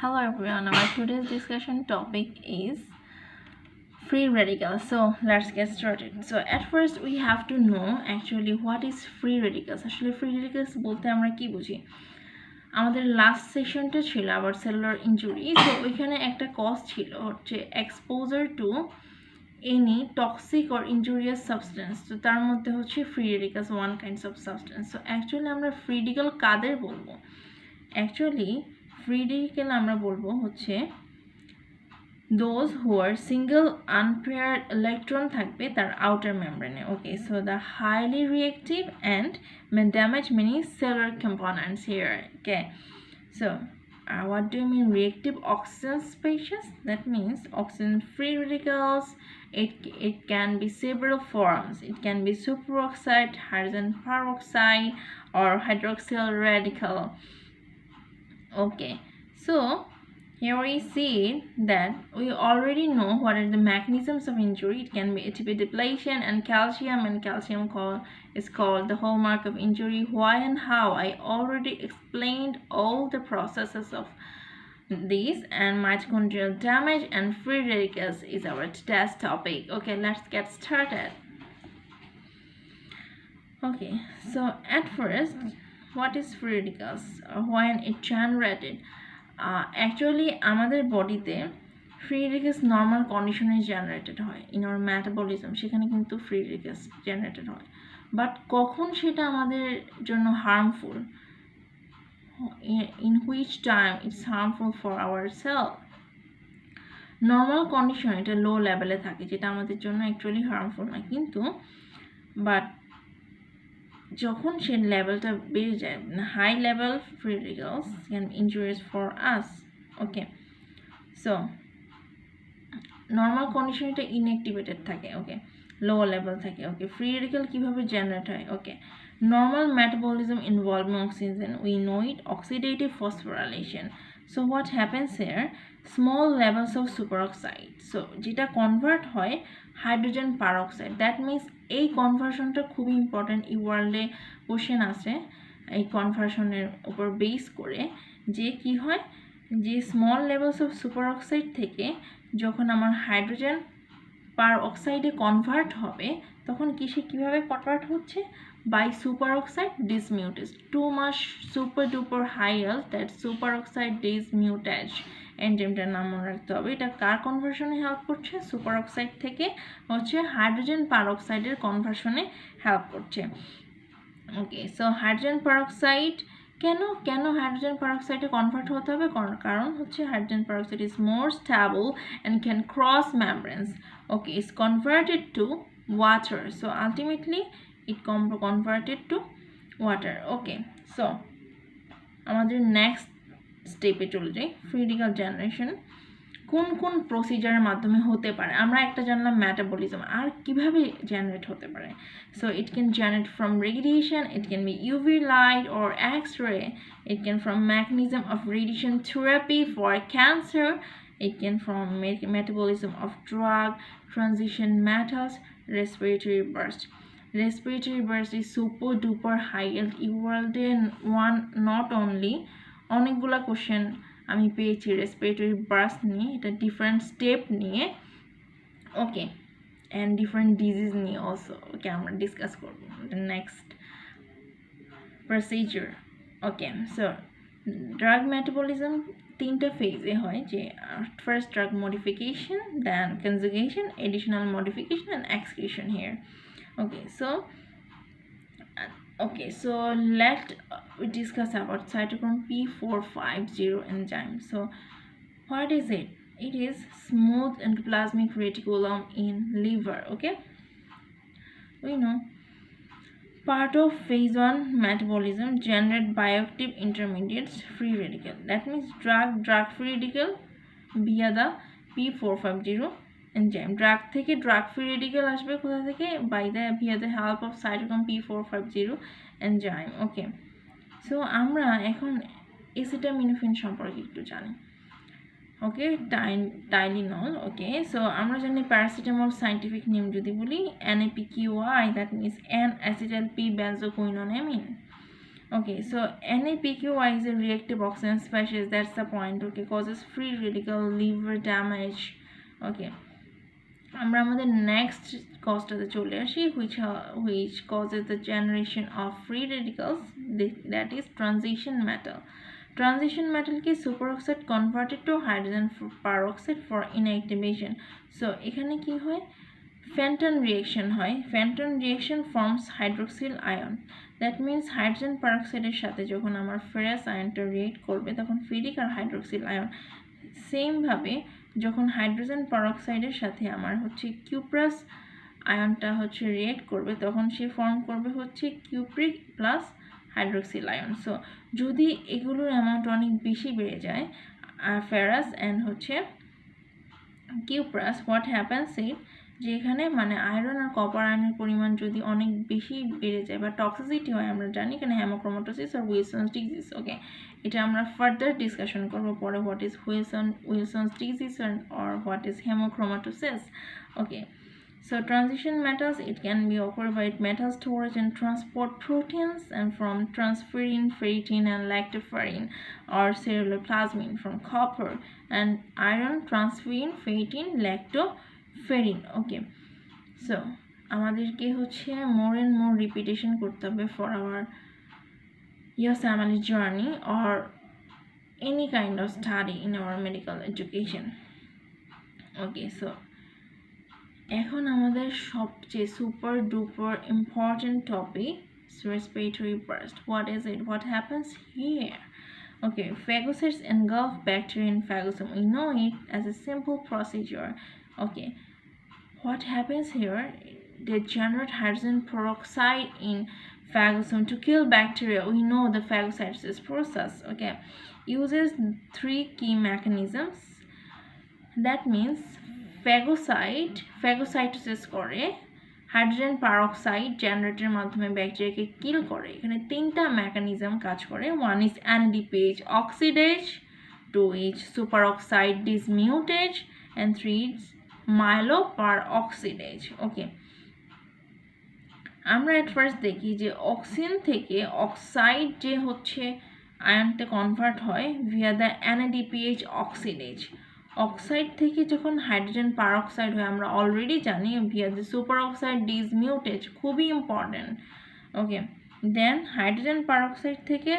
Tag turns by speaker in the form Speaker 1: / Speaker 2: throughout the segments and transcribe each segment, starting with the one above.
Speaker 1: Hello everyone, our today's discussion topic is free radicals. So let's get started. So at first we have to know actually what is free radicals. Actually free radicals বলতে আমরা কি বুঝি? আমাদের last সেশনটা ছিল আবার cellular injury. So ওইখানে একটা cause ছিল হচ্ছে exposure two any toxic or injurious substance. তো তার মধ্যে হচ্ছে free radicals one kinds of substance. So actually আমরা ফ্রি রেডিকাল কাদের বলবো? অ্যাকচুয়ালি free radical আমরা বলবো হচ্ছে those who are single unpaired electron থাকবে তার outer membrane. Okay, so the highly reactive and may damage many cellular components here. Okay, so what do you mean reactive oxygen species? That means oxygen free radicals. It can be several forms. It can be superoxide, hydrogen peroxide, or hydroxyl radical. Okay, so here we see that we already know what are the mechanisms of injury. It can be ATP depletion and calcium is called the hallmark of injury. Why and how, I already explained all the processes of these, and mitochondrial damage and free radicals is our today's topic. Okay, let's get started. Okay, so at first, what is free radicals when it generated? Actually আমাদের বডিতে free radicals normal কন্ডিশনে generated হয় in our metabolism, সেখানে কিন্তু free radicals generated হয়। But কখন সেটা আমাদের জন্য harmful, in which time it's harmful for our cell? Normal condition এটা লো লেভেলে থাকে, যেটা আমাদের জন্য অ্যাকচুয়ালি হার্মফুল না, কিন্তু বাট যখন সে লেভেলটা বেড়ে যায়, high level free radicals can injurious for us. Okay, so normal condition এটা ইনঅ্যাক্টিভেটেড থাকে, ওকে, লো লেভেল থাকে। ওকে, ফ্রি রেডিকাল কীভাবে জেনারেট হয়? Okay, normal metabolism involving oxygen, we know it, oxidative phosphorylation. So what happens here? Small levels of superoxide, so যেটা convert হয় hydrogen peroxide. That means এই কনভার্সনটা খুবই important, এই ওয়ার্ল্ডে question আছে এই কনভার্সনের উপর বেস করে, যে কি হয়, যে স্মল লেভেলস অফ সুপারঅক্সাইড থেকে যখন আমার হাইড্রোজেন পারঅক্সাইডে কনভার্ট হবে, তখন কিসে কীভাবে কনভার্ট হচ্ছে? by superoxide dismutase. Too much super duper high health that superoxide dismutase এনজাইমটার নাম মনে রাখতে হবে। এটা কার কনভার্সনে হেল্প করছে? সুপারঅক্সাইড থেকে হচ্ছে হাইড্রোজেন পারঅক্সাইডের কনভার্সনে হেল্প করছে। ওকে, সো হাইড্রোজেন পারঅক্সাইড কেন হাইড্রোজেন পারঅক্সাইডে কনভার্ট হতে হবে? কারণ হচ্ছে hydrogen peroxide is more stable and can cross membranes. Okay, is converted to water, so ultimately it converted to water. Okay, so আমাদের নেক্সট স্টেপে চলে যাই। ফ্রি রেডিকাল জেনারেশন কোন প্রসিজারের মাধ্যমে হতে পারে? আমরা একটা জানলাম মেটাবলিজম, আর কিভাবে জেনারেট হতে পারে? So it can generate from radiation, it can be UV light or X-ray, it can from mechanism of radiation therapy for cancer, it can from metabolism of drug, transition metals, respiratory burst. Respiratory burst is super duper high and world one, not only অনেকগুলা question আমি পেয়েছি respiratory burst নিয়ে, এটা different step নিয়ে, okay, and different disease নিয়ে also. Okay, আমরা discuss করবো next procedure. Okay, so drug metabolism তিনটা ফেজে হয়, যে first drug modification, then conjugation, additional modification and excretion here. Okay, so let we discuss about cytochrome P450 enzyme. So what is it? It is smooth endoplasmic reticulum in liver. Okay, we know part of phase 1 metabolism generate bioactive intermediates free radical. That means drug free radical via the P450 enzyme. Drug থেকে drug free radical আসবে কোথা থেকে? via the help of cytochrome P450 enzyme. Okay, so আমরা এখন এসিটামিনোফেন সম্পর্কে একটু জানি। ওকে, টাইলিনল। ওকে, so আমরা জানি প্যারাসিটামল সাইন্টিফিক নেম যদি বলি NaPQI, that means N-acetyl P benzoquinonamine. Okay, so NAPQI is a reactive oxygen species. That's the point. Okay, causes free radical liver damage. Okay, আমরা আমাদের নেক্সট কজটাতে চলে আসি, which causes the generation of free radicals, that is transition metal. Transition metal ke superoxide converted to hydrogen peroxide for inactivation. So এখানে কি হয়, Fenton reaction হয়. Fenton reaction forms hydroxyl ion. That means hydrogen peroxide এর সাথে যখন আমার ferrous আয়নটা react করবে তখন ফেরিক আর হাইড্রোক্সিল আয়ন সেম ভাবে যখন হাইড্রোজেন পেরক্সাইডের সাথে আমার হচ্ছে কিউপ্রাস আয়নটা হচ্ছে রিয়েক্ট করবে তখন সে ফর্ম করবে হচ্ছে cupric plus hydroxyl ion. So যদি এগুলোর অ্যামাউন্ট অনেক বেশি বেড়ে যায় ফেরাস অ্যান্ড হচ্ছে কিউপ্রাস, হোয়াট হ্যাপেন্স ইট, যে এখানে মানে আয়রন আর কপার আয়নের পরিমাণ যদি অনেক বেশি বেড়ে যায় বা টক্সিসিটি হয়, আমরা জানি এখানে হেমোক্রোমাটোসিস আর উইলসনস ডিজিজ। ওকে, এটা আমরা ফার্দার ডিসকাশন করবো পরে, what is Wilson's disease or what is hemochromatosis. Okay, so transition metals, it can be occurred by metal storage and transport proteins and from transferrin, ferritin and lactoferrin or ceruloplasmin from copper and iron, transferrin, ferritin, lactoferrin. Okay, so আমাদেরকে হচ্ছে more and more repetition করতে হবে for our USMLE journey or any kind of study in our medical education. Okay, so এখন আমাদের সবচেয়ে super duper important topic respiratory burst. What is it? What happens here? Okay, phagocytes engulf bacteria in phagosome. We know it as a simple procedure. Okay, what happens here? They generate hydrogen peroxide in phagosome to kill bacteria. We know the phagocytosis process. Okay, uses 3 key mechanisms. That means phagocytosis করে, hydrogen peroxide জেনারেটরের মাধ্যমে ব্যাকটেরিয়াকে কিল করে। এখানে 3টা mechanism কাজ করে। 1 is NADPH oxidase, 2 is superoxide dismutase and 3 is myeloperoxidase. ওকে, আমরা at first দেখি যে অক্সিজেন থেকে অক্সাইড যে হচ্ছে আয়নতে কনভার্ট হয় via the NADPH oxidase। Oxide থেকে যখন হাইড্রোজেন পারঅক্সাইড হয় আমরা অলরেডি জানি ভিয়া দ্য সুপারঅক্সাইড ডিসমিউটেজ, খুবই important. Okay, then hydrogen peroxide থেকে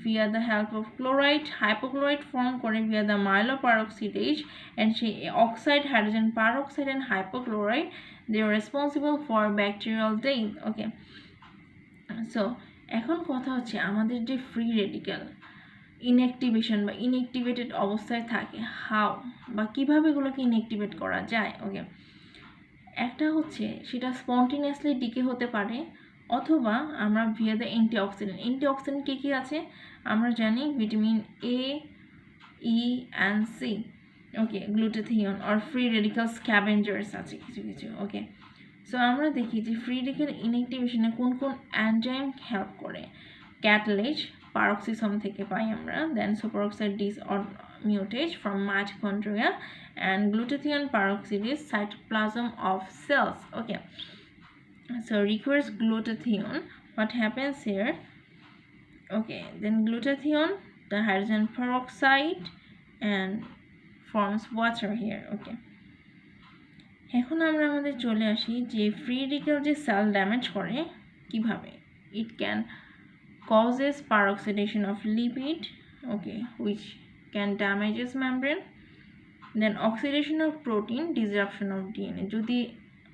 Speaker 1: via the help of chloride hypochlorite form করে via the myeloperoxidase, and সেই oxide hydrogen peroxide and hypochlorite, they are responsible for bacterial death. Okay, so এখন কথা হচ্ছে আমাদের যে free radical inactivation বা inactivated অবস্থায় থাকে, হাউ বা কিভাবে এগুলোকে ইনঅ্যাক্টিভেট করা যায়। ওকে, একটা হচ্ছে সেটা স্পন্টেনিয়াসলি ডিকে হতে পারে অথবা আমরা ভিয়া দ্য অ্যান্টিঅক্সিডেন্ট কি আছে আমরা জানি, vitamin A, E and C। Okay, glutathione আর ফ্রি রেডিক্যাল স্ক্যাভেঞ্জার্স আছে কিছু কিছু। ওকে, সো আমরা দেখি যে ফ্রি রেডিক্যাল ইনঅ্যাক্টিভেশনে কোন কোন এনজাইম হেল্প করে। ক্যাটালেজ paroxysm থেকে পাই আমরা, দেন superoxide dismutase from mitochondria and glutathione peroxidase cytoplasm of cells. Okay, so requires glutathione. What happens here? Okay, then glutathione, the hydrogen peroxide and forms water here. Okay, এখন আমরা আমাদের চলে আসি যে free radical যে sell damage করে কিভাবে। It can causes peroxidation of lipid, okay, which can damage its membrane. Then oxidation of protein, disruption of DNA. যদি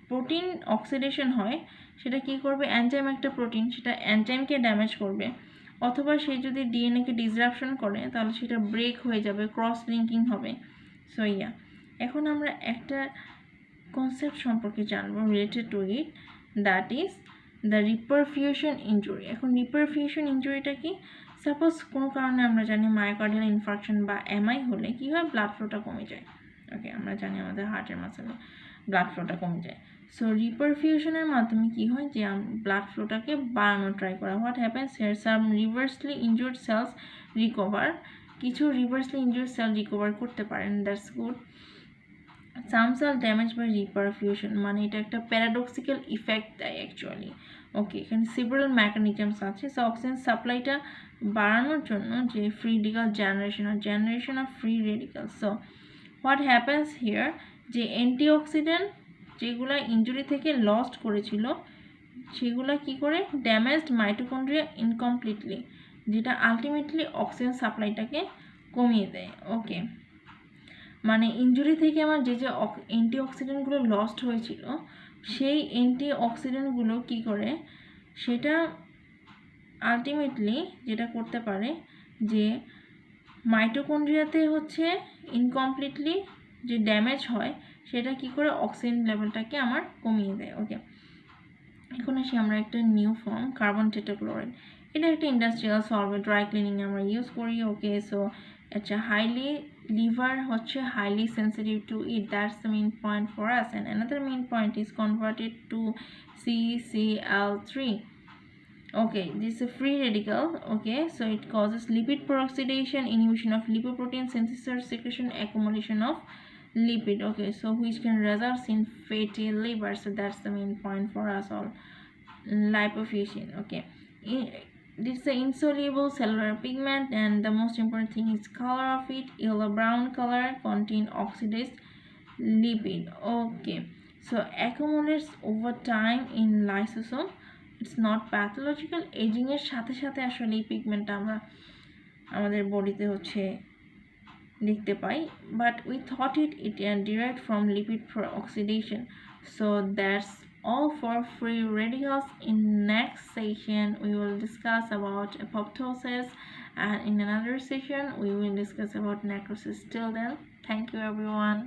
Speaker 1: প্রোটিন অক্সিডেশন হয় সেটা কি করবে, এনজাইম একটা প্রোটিন সেটা এনজাইমকে ড্যামেজ করবে, অথবা সে যদি ডিএনএকে ডিসরাপশন করে তাহলে সেটা ব্রেক হয়ে যাবে, ক্রস লিঙ্কিং হবে। সো ইয়া, এখন আমরা একটা কনসেপ্ট সম্পর্কে জানবো related to it, that is the reperfusion injury. এখন রিপারফিউশন ইনজুরিটা কি, সাপোজ কোনো কারণে আমরা জানি মায়োকার্ডিয়াল ইনফার্কশন বা এমআই হলে কি হয়, ব্লাড ফ্লোটা কমে যায়। ওকে, আমরা জানি আমাদের হার্টের মাসলে ব্লাড ফ্লোটা কমে যায়। সো রিপারফিউশনের মাধ্যমে কি হয় যে ব্লাড ফ্লোটাকে বাড়ানো ট্রাই করা। What happens here, some reversibly injured cells recover, কিছু রিভার্সলি ইনজুর্ড সেল রিকভার করতে পারেন, that's good. Some cell damage by reperfusion, মানে এটা একটা প্যারাডক্সিক্যাল ইফেক্ট দেয় অ্যাকচুয়ালি। ওকে, এখানে several mechanisms আছে। সো অক্সিজেন সাপ্লাইটা বাড়ানোর জন্য যে free radical generation of free radical. So what happens here, যে অ্যান্টিঅক্সিডেন্ট যেগুলা ইনজুরি থেকে লস্ট করেছিল সেগুলা কি করে ড্যামেজড মাইটোকন্ড্রিয়া ইনকমপ্লিটলি, যেটা আলটিমেটলি অক্সিজেন সাপ্লাইটাকে কমিয়ে দেয়। ওকে, মানে ইনজুরি থেকে আমার যে যে অ্যান্টিঅক্সিডেন্টগুলো লস্ট হয়েছিল সেই অ্যান্টিঅক্সিডেন্টগুলো কি করে সেটা আলটিমেটলি যেটা করতে পারে যে মাইটোকন্ড্রিয়াতে হচ্ছে ইনকমপ্লিটলি যে ড্যামেজ হয় সেটা কি করে অক্সিজেন লেভেলটাকে আমার কমিয়ে দেয়। ওকে, এখন আসি আমরা একটা নিউ ফর্ম কার্বন টেট্রাক্লোরাইড। এটা একটা ইন্ডাস্ট্রিয়াল সলভেন্ট, ড্রাই ক্লিনিং আমরা ইউজ করি। ওকে, সো আচ্ছা হাইলি liver হচ্ছে highly sensitive to it, that's the main point for us, and another main point is converted to CCl3. Okay, this is a free radical. Okay, so it causes lipid peroxidation, inhibition of lipoprotein synthesis, secretion, accumulation of lipid. Okay, so which can result in fatty liver, so that's the main point for us all. Lipofuscin. Okay, this is an insoluble cellular pigment, and the most important thing is color of it, yellow brown color, contain oxidized lipid. Okay, so accumulates over time in lysosome. It's not pathological. Aging এর সাথে সাথে আসলে এই পিগমেন্টটা আমরা আমাদের বডিতে হচ্ছে দেখতে পাই, but we thought it derived from lipid peroxidation. So that's all for free radicals. In next session we will discuss about apoptosis, and in another session we will discuss about necrosis. Till then, thank you everyone.